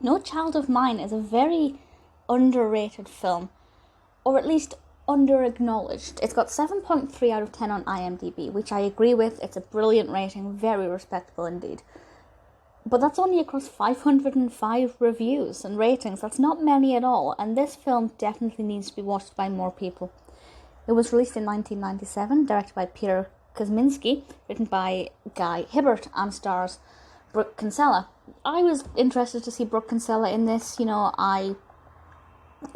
No Child of Mine is a very underrated film, or at least under-acknowledged. It's got 7.3 out of 10 on IMDb, which I agree with. It's a brilliant rating, very respectable indeed. But that's only across 505 reviews and ratings. That's not many at all, and this film definitely needs to be watched by more people. It was released in 1997, directed by Peter Kosminski, written by Guy Hibbert, and stars Brooke Kinsella. I was interested to see Brooke Kinsella in this. You know, I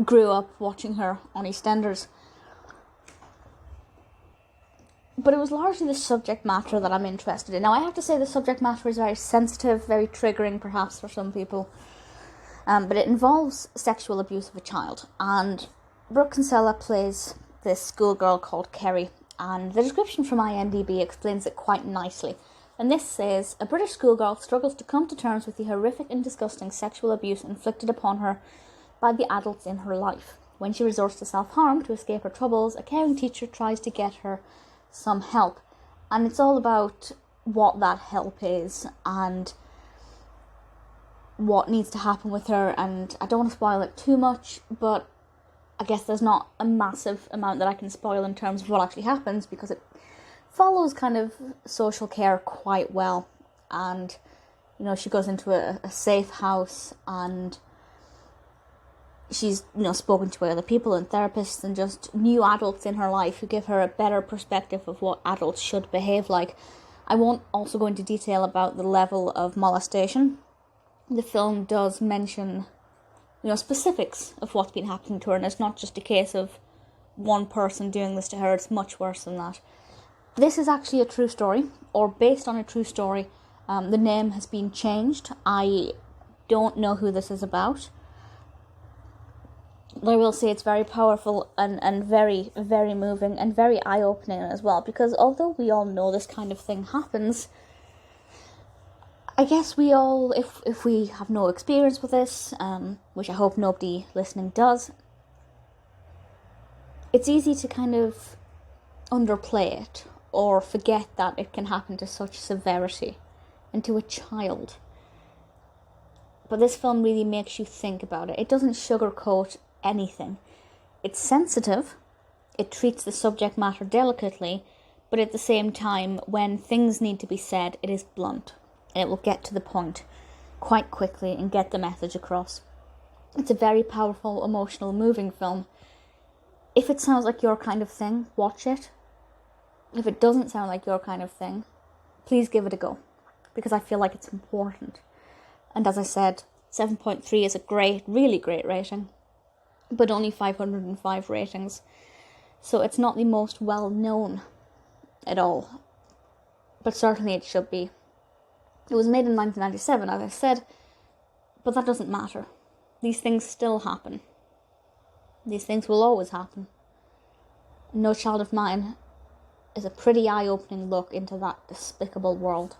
grew up watching her on EastEnders. But it was largely the subject matter that I'm interested in. Now, I have to say the subject matter is very sensitive, very triggering perhaps for some people. But it involves sexual abuse of a child. And Brooke Kinsella plays this schoolgirl called Kerry. And the description from IMDb explains it quite nicely. And this says, a British schoolgirl struggles to come to terms with the horrific and disgusting sexual abuse inflicted upon her by the adults in her life. When she resorts to self-harm to escape her troubles, a caring teacher tries to get her some help. And it's all about what that help is and what needs to happen with her. And I don't want to spoil it too much, but I guess there's not a massive amount that I can spoil in terms of what actually happens, because it follows kind of social care quite well. And, you know, she goes into a safe house, and she's, you know, spoken to other people and therapists and just new adults in her life who give her a better perspective of what adults should behave like. I won't also go into detail about the level of molestation. The film does mention, you know, specifics of what's been happening to her, and it's not just a case of one person doing this to her. It's much worse than that. This is actually a true story, or based on a true story. The name has been changed. I don't know who this is about. But I will say it's very powerful and very, very moving and very eye-opening as well, because although we all know this kind of thing happens, I guess we all, if we have no experience with this, which I hope nobody listening does, it's easy to kind of underplay it or forget that it can happen to such severity and to a child. But this film really makes you think about it. It doesn't sugarcoat anything. It's sensitive, it treats the subject matter delicately, but at the same time, when things need to be said, it is blunt, and it will get to the point quite quickly and get the message across. It's a very powerful, emotional, moving film. If it sounds like your kind of thing, watch it. If it doesn't sound like your kind of thing, please give it a go, because I feel like it's important. And as I said, 7.3 is a great, really great rating, but only 505 ratings, so it's not the most well known at all, but certainly it should be. It was made in 1997, as I said, but that doesn't matter. These things still happen. These things will always happen. No Child of Mine is a pretty eye-opening look into that despicable world.